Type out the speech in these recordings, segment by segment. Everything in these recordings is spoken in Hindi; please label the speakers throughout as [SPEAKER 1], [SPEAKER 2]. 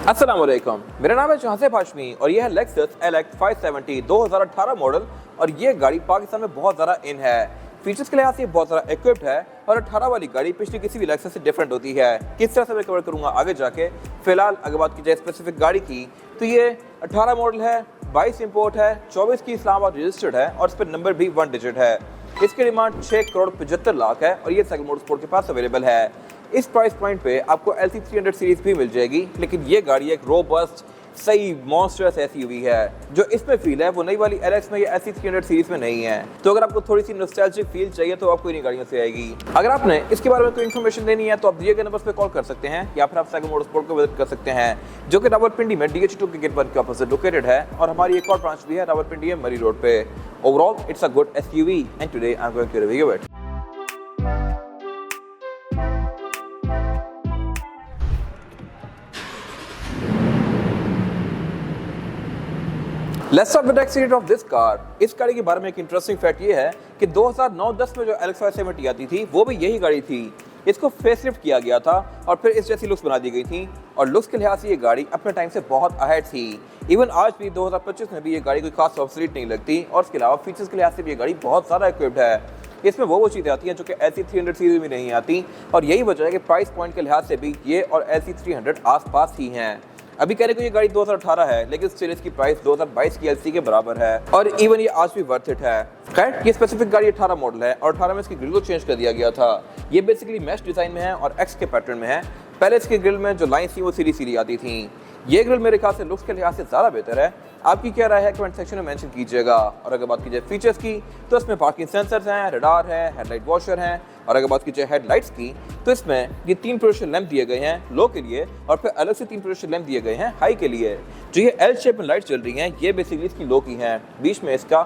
[SPEAKER 1] अस्सलाम वालेकुम, मेरा नाम है जहांसेब हाशमी और यह है लेक्सस LX 570 2018 मॉडल। और ये गाड़ी पाकिस्तान में बहुत ज़्यादा इन है। फीचर्स के लिहाज से बहुत ज़्यादा इक्विप्ड है और 18 वाली गाड़ी पिछली किसी भी लेक्सस से डिफरेंट होती है। किस तरह से मैं कवर करूँगा आगे जाके। फिलहाल अगर बात की जाए स्पेसिफिक गाड़ी की तो ये 18 मॉडल है, 22 इंपोर्ट है, 24 की इस्लामाबाद रजिस्टर्ड है और इस पर नंबर भी 1 डिजिट है। इसकी डिमांड 6 करोड़ 75 लाख है और ये सेकंड मोटर स्पोर्ट के पास अवेलेबल है। इस प्राइस पॉइंट पे आपको LC 300 सीरीज भी मिल जाएगी, लेकिन ये गाड़ी एक रोबस्ट सही मॉन्स्टरस SUV है। जो इसमें फील है वो नई वाली LX में या LC 300 सीरीज में नहीं है। तो अगर आपको थोड़ी सी नॉस्टैल्जिक फील चाहिए तो आपको इन्हीं गाड़ियों से आएगी। अगर आपने इसके बारे में कोई इन्फॉर्मेशन लेनी है तो आप दिए गए नंबर पे कॉल कर सकते हैं या फिर आप सेकंड मोटर स्पोर्ट को विजिट कर सकते हैं, जो कि रावलपिंडी में DH2 के गेट 1 के ऑपोजिट लोकेटेड है। और हमारी एक और ब्रांच भी है रावलपिंडी में मरी रोड पे। Overall it's a good SUV and today I am going to review it. Let's start with the exterior of this car। इस गाड़ी के बारे में एक इंटरेस्टिंग फैक्ट ये है कि 2009-10 में जो LX 570 आती थी वो भी यही गाड़ी थी। इसको फेसलिफ्ट किया गया था और फिर इस जैसी लुक्स बना दी गई थी और लुक्स के लिहाज से ये गाड़ी अपने टाइम से बहुत अहेड थी। इवन आज भी 2025 में भी ये गाड़ी कोई खास ऑब्सोलीट नहीं लगती और इसके अलावा फीचर्स के लिहाज से भी ये गाड़ी बहुत ज़्यादा इक्विप्ड है। इसमें वो चीज़ें आती हैं जो कि LC 300 सीरीज में नहीं आती और यही वजह है कि प्राइस पॉइंट के लिहाज से भी ये और LC 300 आसपास ही हैं। अभी कहने को ये गाड़ी 2018 है, लेकिन स्टिल इसकी प्राइस 2022 की LC के बराबर है और इवन ये आज भी वर्थ इट है। खैर, ये स्पेसिफिक गाड़ी 18 मॉडल है और 18 में इसकी ग्रिल को चेंज कर दिया गया था। ये बेसिकली मैश डिजाइन में है और X के पैटर्न में है। पहले इसकी ग्रिल में जो लाइन थी वो सीधी सीधी आती थी। ये ग्रिल मेरे ख्याल से लुक्स के लिहाज से ज़्यादा बेहतर है। आपकी क्या राय है कमेंट सेक्शन में मेंशन कीजिएगा। और अगर बात की जाए फीचर्स की तो इसमें पार्किंग सेंसर्स हैं, रडार है, हेडलाइट वॉशर हैं। और अगर बात की जाए हेडलाइट्स की तो इसमें ये 3 प्रोजेक्शन लैंप दिए गए हैं लो के लिए और फिर अलग से 3 प्रोजेक्शन लैंप दिए गए हैं हाई के लिए। जो ये L शेप में लाइट चल रही हैं ये बेसिकली इसकी लो की हैं, बीच में इसका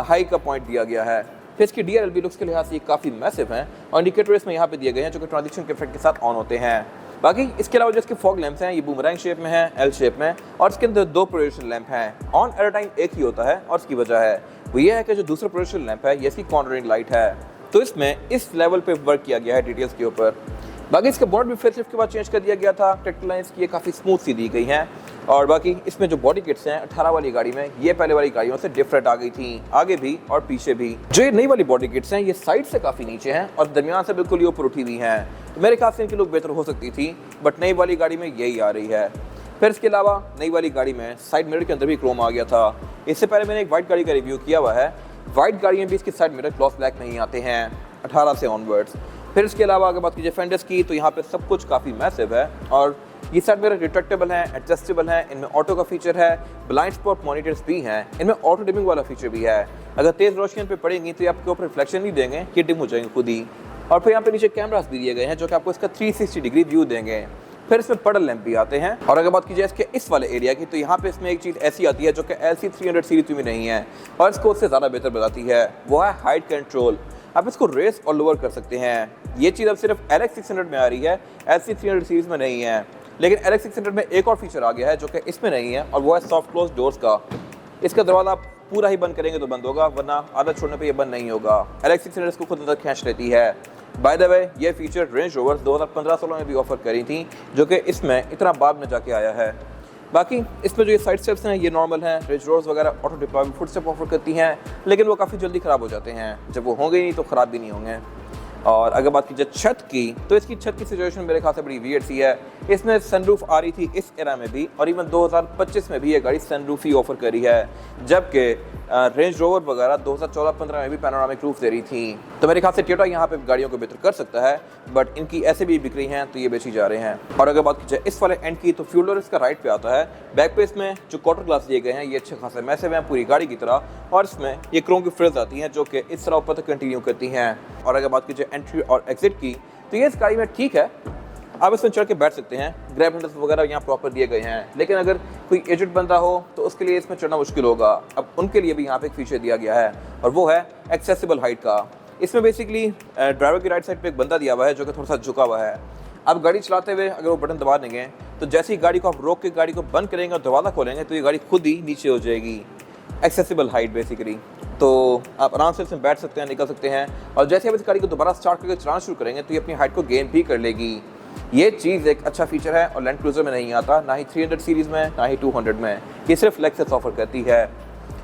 [SPEAKER 1] हाई का पॉइंट दिया गया है। फिर इसकी DRLB लुक्स के लिहाज से काफ़ी मैसिव हैं और इंडिकेटर इसमें यहाँ पे दिए गए हैं जो कि ट्रांजिशन के इफेक्ट के साथ ऑन होते हैं। बाकी इसके अलावा जो इसके फॉग लैंप्स हैं ये बूमरैंग शेप में है, L शेप में, और इसके अंदर 2 प्रोजेक्शन लैंप हैं। ऑन एट अ टाइम एक ही होता है और इसकी वजह है वो ये है कि जो दूसरा प्रोजेक्शन लैंप है ये इसकी कॉर्नरिंग लाइट है। तो इसमें इस लेवल पे वर्क किया गया है डिटेल्स के ऊपर। बाकी इसका बोनट भी फेसलिफ्ट के बाद चेंज कर दिया गया था। टेक्निकल लाइंस की ये काफ़ी स्मूथ सी दी गई हैं। और बाकी इसमें जो बॉडी किट्स हैं 18 वाली गाड़ी में ये पहले वाली गाड़ियों से डिफरेंट आ गई थी, आगे भी और पीछे भी। जो ये नई वाली बॉडी किट्स हैं ये साइड से काफ़ी नीचे हैं और दरमियान से बिल्कुल ये ऊपर उठी हुई हैं। तो मेरे ख्याल से इनकी लुक बेहतर हो सकती थी, बट नई वाली गाड़ी में यही आ रही है। फिर इसके अलावा नई वाली गाड़ी में साइड मिरर के अंदर भी क्रोम आ गया था। इससे पहले मैंने एक वाइट गाड़ी का रिव्यू किया हुआ है। वाइट गाड़ी में भी इसके साइड मिरर ग्लॉस ब्लैक नहीं आते हैं 18 से ऑनवर्ड्स। फिर इसके अलावा अगर बात कीजिए फेंडर्स की तो यहाँ पे सब कुछ काफ़ी मैसिव है और ये साइड मिरर रिट्रैक्टेबल हैं, एडजस्टेबल हैं, इनमें ऑटो का फीचर है, ब्लाइंड स्पॉट मॉनिटर्स भी हैं, इनमें ऑटो डिमिंग वाला फीचर भी है। अगर तेज़ रोशनी पे पड़ेंगी तो ये आपके ऊपर रिफ्लेक्शन नहीं देंगे, ये डिम हो जाएंगे खुद ही। और फिर यहाँ पे नीचे कैमरास भी दिए गए हैं जो कि आपको इसका 360 डिग्री व्यू देंगे। फिर इसमें पडल लैंप भी आते हैं। और अगर बात की जाए इसके इस वाले एरिया की तो यहाँ पे इसमें एक चीज़ ऐसी आती है जो कि LC 300 सीरीज में नहीं है और इसको उससे ज़्यादा बेहतर बताती है, वो है हाइट कंट्रोल। आप इसको रेस और लोअर कर सकते हैं। ये चीज़ अब सिर्फ LX 600 में आ रही है, LC 300 सीरीज में नहीं है। लेकिन LX 600 में एक और फीचर आ गया है जो कि इसमें नहीं है और वो है सॉफ्ट क्लोज डोर्स का। इसका दरवाज़ा आप पूरा ही बंद करेंगे तो बंद होगा, वरना आदत छोड़ने पे ये बंद नहीं होगा। LX 600 इसको खुद अंदर खींच लेती है। बाय द वे ये फीचर रेंज रोवर 2015-16 में भी ऑफर करी थी, जो कि इसमें इतना बाद में जाके आया है। बाकी इसमें जो ये साइड स्टेप्स हैं ये नॉर्मल हैं। रेंज रोवर्स वगैरह auto deployment foot step offer करती हैं, लेकिन वो काफ़ी जल्दी ख़राब हो जाते हैं। जब वो होंगे नहीं तो ख़राब भी नहीं होंगे। और अगर बात की जाए छत की तो इसकी छत की सिचुएशन मेरे ख्याल से बड़ी वियर्ड सी है। इसमें सनरूफ आ रही थी इस एरा में भी और इवन 2025 में भी ये गाड़ी सनरूफ ही ऑफर करी है, जबकि रेंज रोवर वगैरह 2014-15 में भी पैनोरामिक रूफ दे रही थी। तो मेरे ख्याल से टोयोटा यहाँ पे गाड़ियों को बेहतर कर सकता है, बट इनकी ऐसे भी बिक रही हैं तो ये बेची जा रहे हैं। और अगर बात की जाए इस वाले एंड की तो फ्यूल डोर इसका राइट पे आता है। बैक पे इसमें जो क्वार्टर ग्लास दिए गए हैं ये अच्छे खासे मैसिव हैं पूरी गाड़ी की तरह, और इसमें ये क्रोम की फ्रिल्स आती हैं जो कि इस तरह ऊपर तक कंटिन्यू करती हैं। और अगर बात की जाए एंट्री और एग्जिट की तो ये इस गाड़ी में ठीक है, आप इसमें चढ़ के बैठ सकते हैं। ग्रैब हैंडल्स वगैरह यहाँ प्रॉपर दिए गए हैं, लेकिन अगर कोई एजेड बंदा हो तो उसके लिए इसमें चढ़ना मुश्किल होगा। अब उनके लिए भी यहाँ पे एक फीचर दिया गया है और वो है एक्सेसिबल हाइट का। इसमें बेसिकली ड्राइवर की राइट साइड पे एक बंदा दिया हुआ है जो कि थोड़ा सा झुका हुआ है। अब गाड़ी चलाते हुए अगर वो बटन दबा देंगे तो जैसे ही गाड़ी को आप रोक के गाड़ी को बंद करेंगे और दरवाज़ा खोलेंगे तो ये गाड़ी खुद ही नीचे हो जाएगी। एक्सेसिबल हाइट बेसिकली, तो आप आराम से इसमें बैठ सकते हैं, निकल सकते हैं। और जैसे आप इस गाड़ी को दोबारा स्टार्ट करके चलाना शुरू करेंगे तो ये अपनी हाइट को गेन भी कर लेगी। ये चीज़ एक अच्छा फीचर है और लैंड क्रूजर में नहीं आता, ना ही 300 सीरीज़ में ना ही 200 में। ये सिर्फ लेक्सस ऑफर करती है।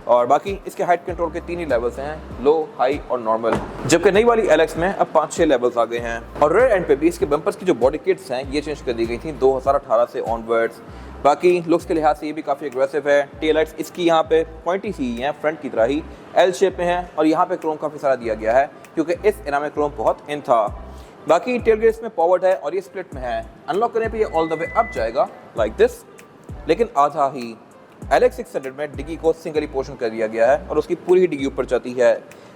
[SPEAKER 1] और बाकी इसके हाइट कंट्रोल के 3 ही लेवल्स हैं, लो, हाई और नॉर्मल, जबकि नई वाली एलेक्स में अब 5-6 लेवल्स आ गए हैं। और रेयर एंड पे भी इसके बम्पर्स की जो बॉडी किट्स हैं ये चेंज कर दी गई थी 2018 से ऑनवर्ड्स। बाकी लुक्स के लिहाज से ये भी काफ़ी एग्रेसिव है। टेल लाइट्स इसकी यहाँ पे पॉइंटी सी हैं, फ्रंट की तरह ही एल शेप में है, और यहाँ पे क्रोम काफ़ी सारा दिया गया है क्योंकि इस एरा में क्रोम बहुत इन था। बाकी टेल गेट इसमें पॉवर्ड है और ये स्प्लिट में है। अनलॉक करने पे ये ऑल द वे अप जाएगा लाइक दिस, लेकिन आधा ही। LX 600 में डिग्गी को सिंगल ही पोर्शन कर दिया गया है और उसकी पूरी ही डिग्गी ऊपर जाती है।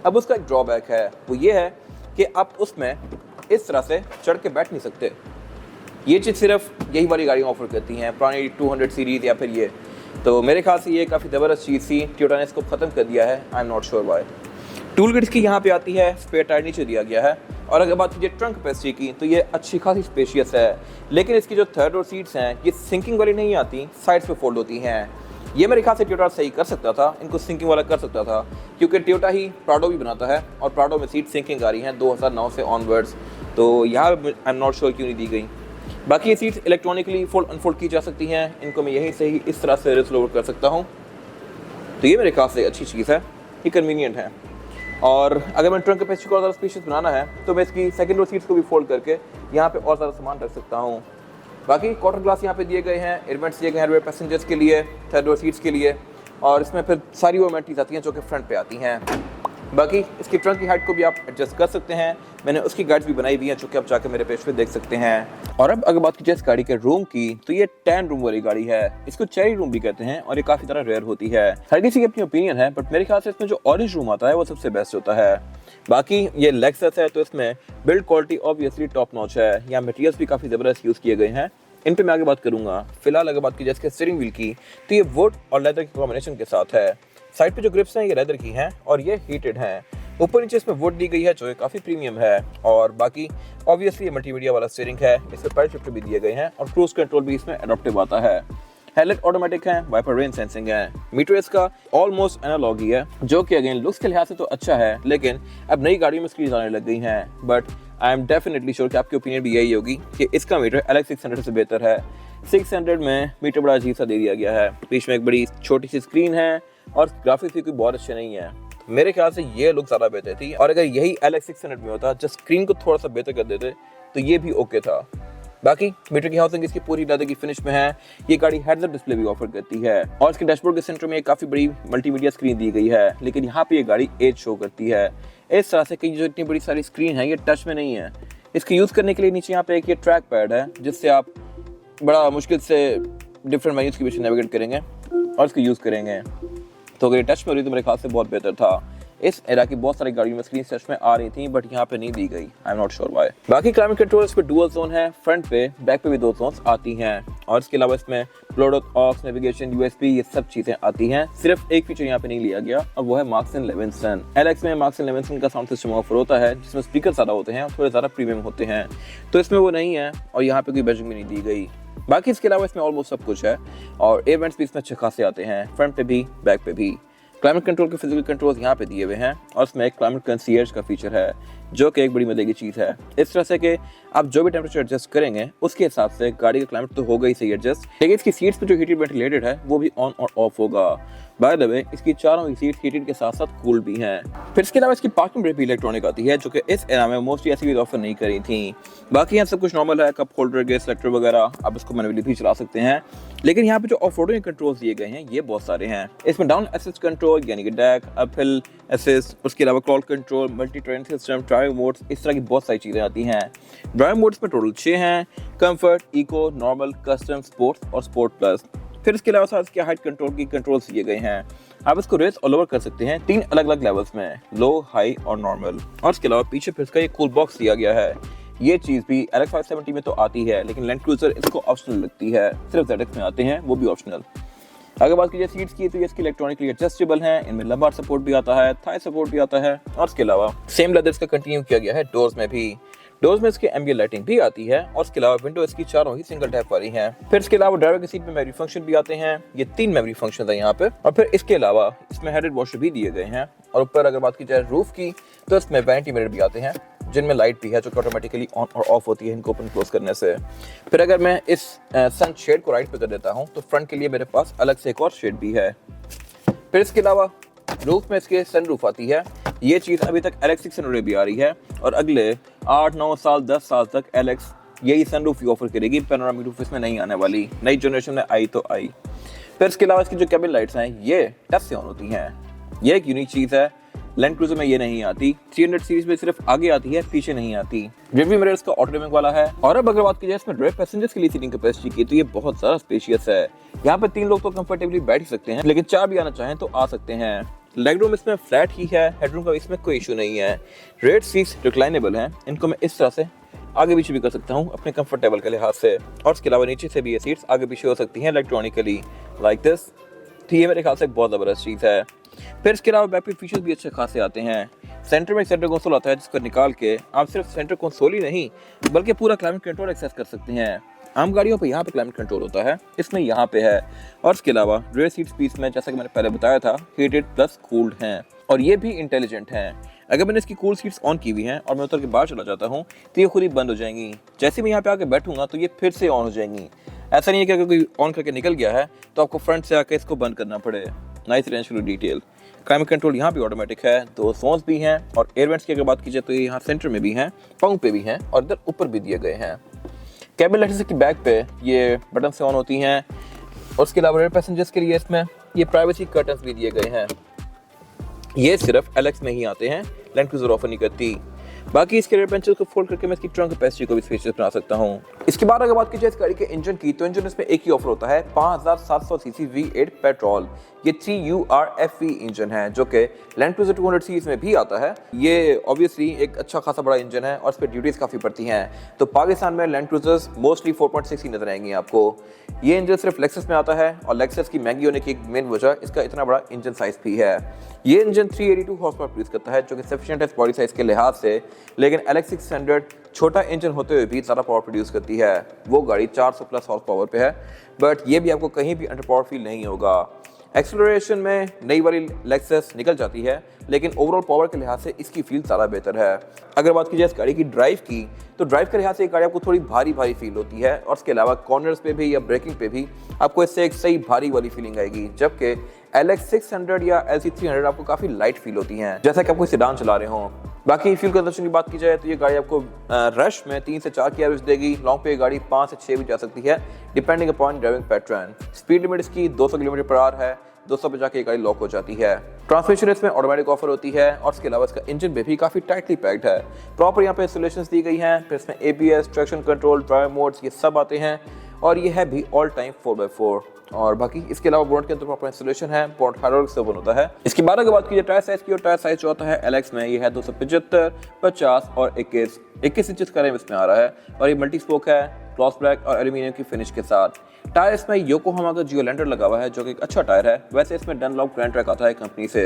[SPEAKER 1] अब उसका एक ड्रॉबैक है, वो ये है कि आप उसमें इस तरह से चढ़ के बैठ नहीं सकते। ये चीज़ सिर्फ यही वाली गाड़ियाँ ऑफर करती हैं, पुरानी 200 सीरीज़ या फिर ये। तो मेरे ख्याल से ये काफ़ी ज़बरदस्त चीज़ थी, टोयोटा ने इसको ख़त्म कर दिया है। I am not sure why. Tool kits की यहाँ पे आती है, स्पेयर टायर नीचे दिया गया है। और अगर बात कीजिए ट्रंक कैपेसिटी की तो ये अच्छी खासी स्पेशियस है, लेकिन इसकी जो थर्ड रोव सीट्स हैं ये सिंकिंग वाली नहीं आती, साइड्स पे फोल्ड होती हैं। ये मेरे ख्याल से टोयोटा सही कर सकता था, इनको सिंकिंग वाला कर सकता था, क्योंकि टोयोटा ही प्राडो भी बनाता है और प्राडो में सीट सिंकिंग आ रही हैं 2009 से ऑनवर्ड्स। तो यहाँ आई एम नॉट श्योर क्यों नहीं दी गई। बाकी ये सीट्स इलेक्ट्रॉनिकली फोल्ड अनफोल्ड की जा सकती हैं, इनको मैं यहीं से ही इस तरह से रिस लोवर कर सकता हूँ। तो ये मेरे ख्याल से अच्छी चीज़ है, ये कन्वीनियंट है। और अगर मैं ट्रंक कैपेसिटी को और ज़्यादा स्पेशियस बनाना है तो मैं इसकी सेकंड रो सीट्स को भी फोल्ड करके यहाँ पे और ज़्यादा सामान रख सकता हूँ। बाकी क्वार्टर ग्लास यहाँ पे दिए गए हैं, एयरवेंट्स दिए गए हैं रेयर पैसेंजर्स के लिए, थर्ड रो सीट्स के लिए, और इसमें फिर सारी वो एमेनिटीज़ आती हैं जो कि फ्रंट पे आती हैं। बाकी इसकी ट्रंक की हाइट को भी आप एडजस्ट कर सकते हैं, मैंने उसकी गाइड्स भी बनाई हुई हैं जो कि आप जाकर मेरे पेज पे देख सकते हैं। और अब अगर बात की जाए इस गाड़ी के रूम की तो ये 10 रूम वाली गाड़ी है, इसको चेरी रूम भी कहते हैं और ये काफ़ी ज़्यादा रेयर होती है। हर किसी की अपनी ओपिनियन है, बट मेरे ख्याल से इसमें जो ऑरेंज रूम आता है वो सबसे बेस्ट होता है। बाकी ये लेक्सस है तो इसमें build quality obviously top notch है, यहाँ मटेरियल्स भी काफ़ी ज़बरदस्त यूज़ किए गए हैं, इन पे मैं आगे बात करूंगा। फिलहाल अगर बात की जाए इसके स्टीयरिंग व्हील की तो ये वुड और लेदर के कॉम्बिनेशन के साथ है। साइड पे जो ग्रिप्स हैं ये लेदर की हैं और ये हीटेड हैं। ऊपर नीचे इसमें वुड दी गई है जो कि काफ़ी प्रीमियम है। और बाकी ऑब्वियसली ये मल्टीमीडिया वाला स्टीयरिंग है, इसमें पैडल शिफ्टर भी दिए गए हैं और क्रूज कंट्रोल भी इसमें एडॉप्टिव आता है। हेडलाइट ऑटोमेटिक है, वाइपर रेन सेंसिंग है। मीटर इसका ऑलमोस्ट एनालॉग ही है, जो कि अगेन लुक्स के लिहाज से तो अच्छा है, लेकिन अब नई गाड़ियों में स्क्रीन आने लग गई हैं। But I am definitely sure कि आपकी ओपिनियन भी यही होगी कि इसका मीटर LX 600 से बेहतर है। 600 में मीटर बड़ा अजीब सा दे दिया गया है, बीच में एक बड़ी छोटी सी स्क्रीन है और ग्राफिक्स भी कोई बहुत अच्छे नहीं है। मेरे ख्याल से ये लुक ज़्यादा बेहतर थी, और अगर यही LX 600 में होता, जस्ट स्क्रीन को थोड़ा सा बेहतर कर देते तो ये भी ओके था। बाकी मीटर की हाउसिंग इसकी पूरी लेदर की फिनिश में है। ये गाड़ी हेड्स अप डिस्प्ले भी ऑफर करती है और इसके डैशबोर्ड के सेंटर में एक काफ़ी बड़ी मल्टीमीडिया स्क्रीन दी गई है, लेकिन यहाँ पे ये गाड़ी एज शो करती है इस तरह से कि जो इतनी बड़ी सारी स्क्रीन है ये टच में नहीं है। इसके यूज़ करने के लिए नीचे यहाँ पे एक ये ट्रैक पैड है जिससे आप बड़ा मुश्किल से डिफरेंट मेन्यूज़ के पीछे नेविगेट करेंगे और इसको यूज़ करेंगे। तो अगर ये टच में हो रही तो मेरे ख्याल से बहुत बेहतर था। इस एरा की बहुत सारी गाड़ियों में स्क्रीन टच में आ रही थी, बट यहाँ पे नहीं दी गई। आई एम नॉट श्योर व्हाई। बाकी क्लाइमेट कंट्रोल इस पे डुअल जोन है, फ्रंट पे बैक पे भी 2 जोन्स आती हैं, और इसके अलावा इसमें ब्लूटूथ, ऑक्स, नेविगेशन, USB ये सब चीज़ें आती हैं। सिर्फ एक फीचर यहाँ पे नहीं लिया गया और वो है मार्क्स एंड लेविंसन। LX में मार्क्स एंड लेविंसन का साउंड सिस्टम ऑफर होता है जिसमें स्पीकर ज़्यादा होते हैं और थोड़े ज़्यादा प्रीमियम होते हैं, तो इसमें वो नहीं है और यहाँ पे कोई बैजिंग भी नहीं दी गई। बाकी इसके अलावा इसमें ऑलमोस्ट सब कुछ है और एयर वेंट्स भी इसमें अच्छे खासे आते हैं, फ्रंट पे भी बैक पे भी। क्लाइमेट कंट्रोल के फिजिकल कंट्रोल्स यहाँ पे दिए हुए हैं और इसमें एक क्लाइमेट कंसीयर्ज का फीचर है जो कि एक बड़ी मजे की चीज़ है, इस तरह से कि आप जो भी टेम्परेचर एडजस्ट करेंगे उसके हिसाब से गाड़ी का क्लाइमेट तो होगा ही सही एडजस्ट, लेकिन इसकी सीट्स पे जो हीटेड वेंटिलेटेड है वो भी ऑन और ऑफ होगा। बाय द वे इसकी चारों ही सीट हीटेड के साथ साथ कूल भी हैं। फिर इसके अलावा इसकी पार्किंग ब्रेक भी इलेक्ट्रॉनिक आती है जो कि इस एरा में मोस्टली ऐसी भी ऑफर नहीं करी थी। बाकी यहाँ सब कुछ नॉर्मल है, कप होल्डर, गैस सिलेक्टर वगैरह, आप इसको मैनुअली भी चला सकते हैं, लेकिन यहाँ पे जो ऑफ रोडिंग कंट्रोल्स दिए गए हैं ये बहुत सारे हैं। इसमें डाउन असिस्ट कंट्रोल यानी कि डैक, अपहिल असिस्ट, उसके अलावा crawl control, multi train system, drive modes, इस तरह की बहुत सारी चीज़ें आती हैं। ड्राइव मोड्स में टोटल 6 हैं, comfort, eco, normal, custom, sports और स्पोर्ट प्लस। फिर इसके अलावा साथ इसके हाइट कंट्रोल की कंट्रोल्स दिए गए हैं, आप इसको रेस और लोअर कर सकते हैं 3 अलग अलग लेवल्स में, लो, हाई और नॉर्मल। और इसके अलावा पीछे फिर इसका ये कूल बॉक्स दिया गया है, ये चीज़ भी LX 570 में तो आती है, लेकिन लैंड क्रूजर इसको ऑप्शनल लगती है, सिर्फ ZX में आते हैं वो भी ऑप्शनल। अगर बात कीजिए सीट्स की तो ये इसकी इलेक्ट्रॉनिकली एडजस्टेबल हैं, इनमें लंबार सपोर्ट भी आता है, थाई सपोर्ट भी आता है, और इसके अलावा सेम लेदर्स का कंटिन्यू किया गया है डोर्स में भी। डोर्स में इसके एम्बिएंट लाइटिंग भी आती है और इसके अलावा विंडो इसकी चारों ही सिंगल टैप वाली हैं। फिर इसके अलावा ड्राइवर की सीट में मेमोरी फंक्शन भी आते हैं, ये 3 मेमोरी फंक्शन है यहाँ पे। और फिर इसके अलावा इसमें हेडेड वॉशर भी दिए गए हैं, और ऊपर अगर बात की जाए रूफ की तो इसमें वैनिटी मिरर भी आते हैं, जिनमें लाइट भी है जो कि ऑटोमेटिकली ऑन और ऑफ होती है इनको ओपन क्लोज करने से। फिर अगर मैं इस सन शेड को राइट पे कर देता हूँ तो फ्रंट के लिए मेरे पास अलग से एक और शेड भी है। फिर इसके अलावा रूफ में इसके सनरूफ आती है। ये चीज़ अभी तक LX600 में भी आ रही है और अगले 8-9 साल 10 साल तक LX यही सनरूफ ही ऑफर करेगी। पैनोरामिक रूफ इसमें नहीं आने वाली, नई जनरेशन में आई तो आई। फिर इसके अलावा इसकी जो केबिन लाइट्स हैं ये टच से ऑन होती हैं। ये एक यूनिक चीज़ है, लैंड क्रूजर में ये नहीं आती। 300 सीरीज में सिर्फ आगे आती है, पीछे नहीं आती। रियरव्यू मिरर इसका ऑटोमेटिक वाला है। और अब अगर बात की जाए इसमें रेयर पैसेंजर्स के लिए सीटिंग कैपेसिटी की तो ये बहुत ज़्यादा स्पेशियस है। यहाँ पे 3 लोग तो कंफर्टेबली बैठ ही सकते हैं, लेकिन 4 भी आना चाहें तो आ सकते हैं। लेग रूम इसमें फ्लैट ही है, हेडरूम का इसमें कोई इशू नहीं है। रेड सीट्स रिक्लाइनेबल हैं, इनको मैं इस तरह से आगे पीछे भी कर सकता हूँ अपने कंफर्टेबल के लिहाज से। और इसके अलावा नीचे से भी ये सीट्स आगे पीछे हो सकती हैं इलेक्ट्रॉनिकली लाइक दिस। तो ये मेरे ख्याल से बहुत ज़बरदस्त चीज़ है। फिर इसके अलावा बैटरी फीचर्स भी अच्छे खासे आते हैं। सेंटर में एक सेंटर कंसोल आता है जिसको निकाल के आप सिर्फ सेंटर कंसोल ही नहीं बल्कि पूरा क्लाइमेट कंट्रोल एक्सेस कर सकते हैं। आम गाड़ियों पे यहाँ पे क्लाइमेट कंट्रोल होता है, इसमें यहाँ पे है। और इसके अलावा रेयर सीट्स भी इसमें जैसा कि मैंने पहले बताया था हीटेड प्लस कूल्ड हैं और ये भी इंटेलिजेंट हैं। अगर मैंने इसकी कूल सीट्स ऑन की हुई हैं और मैं उतर के बाहर चला जाता हूँ तो ये खुद ही बंद हो जाएंगी। जैसे मैं यहाँ पे आके बैठूंगा तो ये फिर से ऑन हो जाएंगी। ऐसा नहीं है कि अगर कोई ऑन करके निकल गया है तो आपको फ्रंट से आके इसको बंद करना पड़े। Nice attention to detail. Climate control यहाँ भी ऑटोमेटिक है, 2 जोन्स भी हैं। और एयर वेंट्स की अगर बात की जाए तो ये यहाँ सेंटर में भी हैं, पाँव पे भी हैं और इधर ऊपर भी दिए गए हैं। केबिन लाइट्स की बैक पे ये बटन से ऑन होती हैं। और उसके अलावा रेयर पैसेंजर्स के लिए इसमें ये प्राइवेसी कर्टन्स भी दिए गए हैं। ये सिर्फ LX में ही आते हैं, लैंड क्रूजर ऑफर नहीं करती। बाकी इसके रेयर बेंचेस को फोल्ड करके मैं इसकी ट्रंक कैपेसिटी को भी स्पेशियस बना सकता हूँ। इसके बाद अगर बात की जाए इस गाड़ी के इंजन की तो इंजन इसमें एक ही ऑफर होता है, 5700 सीसी V8 पेट्रोल। ये 3URFV इंजन है जो कि लैंड क्रूजर 200 सीरीज में भी आता है। ये ऑब्वियसली एक अच्छा खासा बड़ा इंजन है और इस पर ड्यूटीज काफ़ी पड़ती हैं। तो पाकिस्तान में लैंड क्रूजर्स मोस्टली 4.6 ही नजर आएंगी आपको। ये इंजन सिर्फ लेक्सस में आता है और लेक्सस की महंगी होने की एक मेन वजह इसका इतना बड़ा इंजन साइज भी है। ये इंजन 382 हॉर्स पावर प्रोड्यूस करता है जो कि सफिशिएंट है बॉडी साइज के लिहाज से, लेकिन LX600 छोटा इंजन होते हुए भी ज़्यादा पावर प्रोड्यूस करती है। वो गाड़ी 400 प्लस हॉर्स पावर पे है, बट ये भी आपको कहीं भी अंडर पावर फील नहीं होगा। एक्सेलरेशन में नई वाली लेक्सस निकल जाती है, लेकिन ओवरऑल पावर के लिहाज से इसकी फील ज़्यादा बेहतर है। अगर बात की जाए इस गाड़ी की ड्राइव की तो ड्राइव के लिहाज से ये गाड़ी आपको थोड़ी भारी भारी फील होती है और इसके अलावा कॉर्नर्स पे भी या ब्रेकिंग पे भी आपको इससे एक सही भारी वाली फीलिंग आएगी, जबकि LX600 या LC300 आपको काफ़ी लाइट फील होती हैं, जैसा कि आप कोई सेडान चला रहे हों। बाकी फ्यूल कंजप्शन की बात की जाए तो ये गाड़ी आपको रश में 3 से 4 की एवरेज देगी। लॉन्ग पे ये गाड़ी 5 से 6 भी जा सकती है depending upon driving pattern. Speed limit इसकी 200 किलोमीटर पर आवर है, 200 पे जाके ये गाड़ी लॉक हो जाती है। ट्रांसमिशन इसमें ऑटोमेटिक ऑफर होती है और इसके अलावा इसका इंजन भी काफ़ी टाइटली पैक्ड है। प्रॉपर यहाँ पे इंस्टॉलेशंस दी गई हैं। फिर इसमें ABS, traction control, drive modes ये सब आते हैं और ये है भी ऑल टाइम 4x4। और बाकी इसके अलावा बोनट के अंदर प्रॉपर इंस्टॉलेशन है, बोनट हाइड्रोलिक से ओपन होता है। इसके बाद अगर बात की जाए टायर साइज की, और टायर साइज जो आता है LX में ये है 275, 50 और 21 इंचेस का रिम इसमें आ रहा है और ये मल्टी स्पोक है, ग्लॉस ब्लैक और एल्यूमिनियम की फिनिश के साथ। टायर इसमें योकोहामा का जियोलैंडर लगा हुआ है जो कि एक अच्छा टायर है। वैसे इसमें डनलॉप ग्रैंड ट्रैक आता है कंपनी से।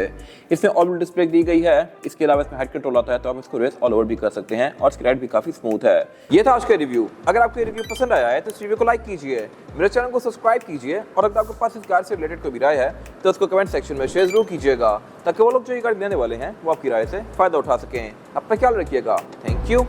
[SPEAKER 1] इसमें ऑल डिस्प्ले दी गई है। इसके अलावा इसमें हेड कंट्रोल आता है तो आप इसको रेस ऑल ओवर भी कर सकते हैं और इसकी राइड भी काफी स्मूथ है। ये था आज का रिव्यू। अगर आपको ये रिव्यू पसंद आया है तो इस रिव्यू को लाइक कीजिए, मेरे चैनल को सब्सक्राइब कीजिए और अगर आपके पास इस कार से रिलेटेड कोई भी राय है तो उसको कमेंट सेक्शन में शेयर जरूर कीजिएगा ताकि वो लोग जो ये गाड़ी लेने वाले हैं वो आपकी राय से फायदा उठा सकें। अपना ख्याल रखिएगा। Thank you.